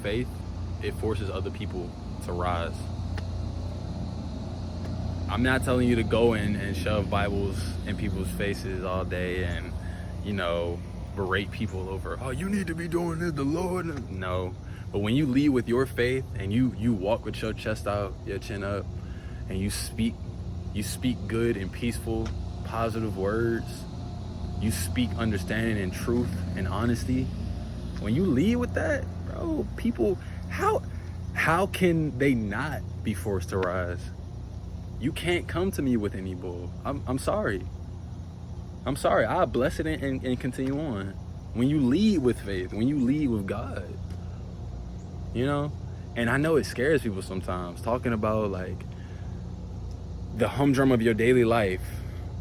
faith, it forces other people to rise. I'm not telling you to go in and shove Bibles in people's faces all day and, berate people over, oh, you need to be doing this, the Lord. No. But when you lead with your faith and you walk with your chest out, your chin up, and you speak good and peaceful, positive words, you speak understanding and truth and honesty. When you lead with that, bro, people, how can they not be forced to rise? You can't come to me with any bull. I'm sorry. I'll bless it and continue on. When you lead with faith, when you lead with God, and I know it scares people sometimes, talking about like the humdrum of your daily life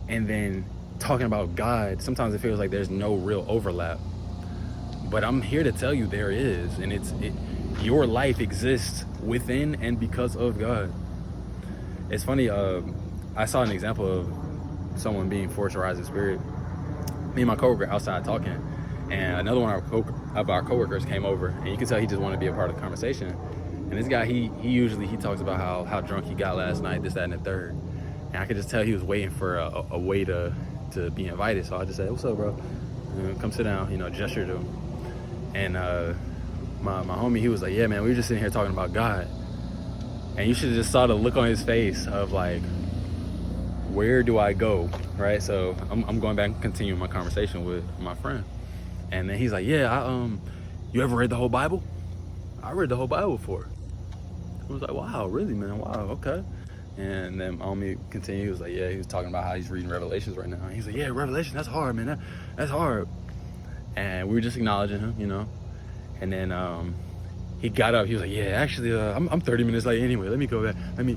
and then talking about God. Sometimes it feels like there's no real overlap, but I'm here to tell you there is, and your life exists within and because of God. It's funny, I saw an example of someone being forced to rise in spirit. Me and my coworker outside talking, and another one of our coworkers came over, and you can tell he just wanted to be a part of the conversation. And this guy, he usually talks about how drunk he got last night, this, that, and the third. And I could just tell he was waiting for a way to be invited. So I just said, what's up, bro? Come sit down, gesture to him. And my homie, he was like, yeah, man, we were just sitting here talking about God. And you should have just saw the look on his face of like, where do I go, right? So I'm going back and continuing my conversation with my friend. And then he's like, yeah, you ever read the whole Bible? I read the whole Bible before. I was like, wow, really, man? Wow, okay. And then homie continued, he was like, yeah, he was talking about how he's reading Revelations right now. He's like, yeah, Revelation, that's hard, man, that's hard. And we were just acknowledging him, And then he got up, he was like, yeah, actually, I'm 30 minutes late anyway, let me go back, And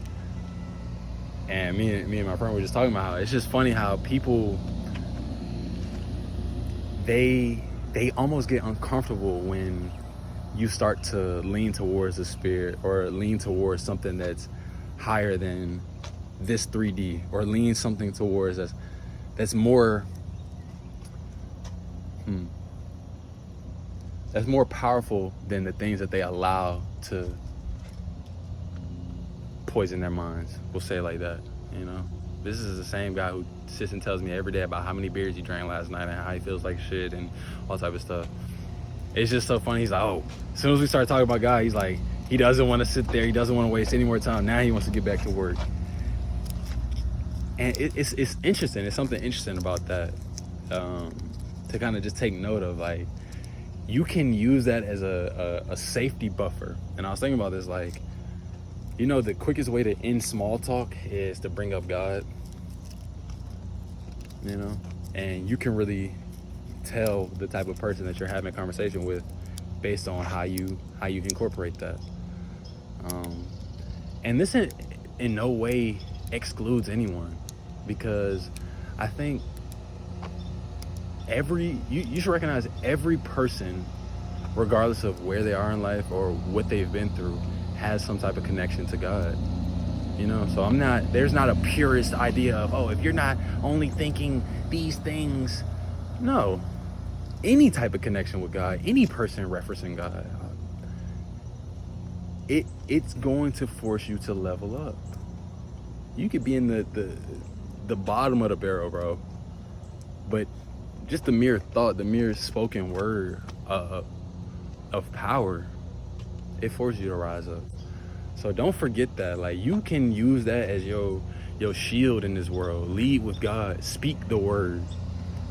me and my friend were just talking about how it's just funny how people, they almost get uncomfortable when you start to lean towards the spirit or lean towards something that's higher than this 3D, or lean something towards that's more that's more powerful than the things that they allow to poison their minds. We'll say it like that, This is the same guy who sits and tells me every day about how many beers he drank last night and how he feels like shit and all type of stuff. It's just so funny. He's like, oh, as soon as we start talking about God, he's like, he doesn't want to sit there. He doesn't want to waste any more time. Now he wants to get back to work. And it's interesting. It's something interesting about that, to kind of just take note of. Like, you can use that as a safety buffer. And I was thinking about this, like, the quickest way to end small talk is to bring up God, and you can really tell the type of person that you're having a conversation with based on how you incorporate that. And this in no way excludes anyone, because I think you should recognize every person, regardless of where they are in life or what they've been through, has some type of connection to God. So there's not a purist idea of, oh, if you're not only thinking these things. No, any type of connection with God, any person referencing God, it's going to force you to level up. You could be in the bottom of the barrel, bro, but just the mere thought, the mere spoken word of power, it forces you to rise up. So don't forget that. Like, you can use that as your shield in this world. Lead with God, speak the word,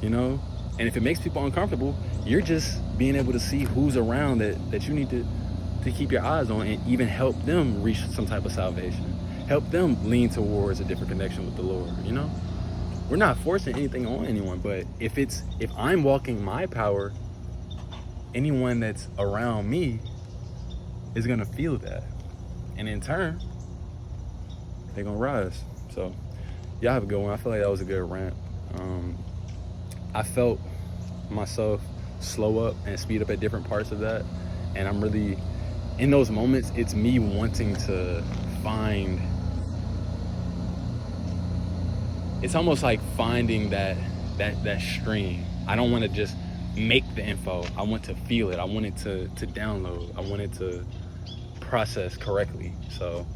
and if it makes people uncomfortable, you're just being able to see who's around that you need to keep your eyes on, and even help them reach some type of salvation, help them lean towards a different connection with the Lord. We're not forcing anything on anyone, but if I'm walking my power, anyone that's around me is gonna feel that, and in turn they're gonna rise. So y'all have a good one. I feel like that was a good rant. I felt myself slow up and speed up at different parts of that, and I'm really, in those moments, it's me wanting to find, it's almost like finding that stream. I don't want to just make the info. I want to feel it. I want it to download. I want it to process correctly. So,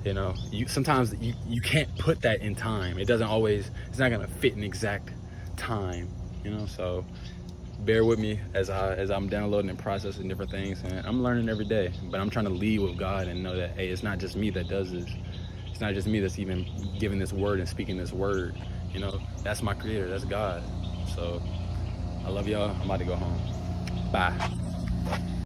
you know, sometimes you can't put that in time. It doesn't always, it's not gonna fit in exact time, you know. So bear with me as I'm downloading and processing different things, and I'm learning every day. But I'm trying to lead with God and know that, hey, it's not just me that does this. It's not just me that's even giving this word and speaking this word. You know, that's my creator, that's God. So I love y'all. I'm about to go home. Bye.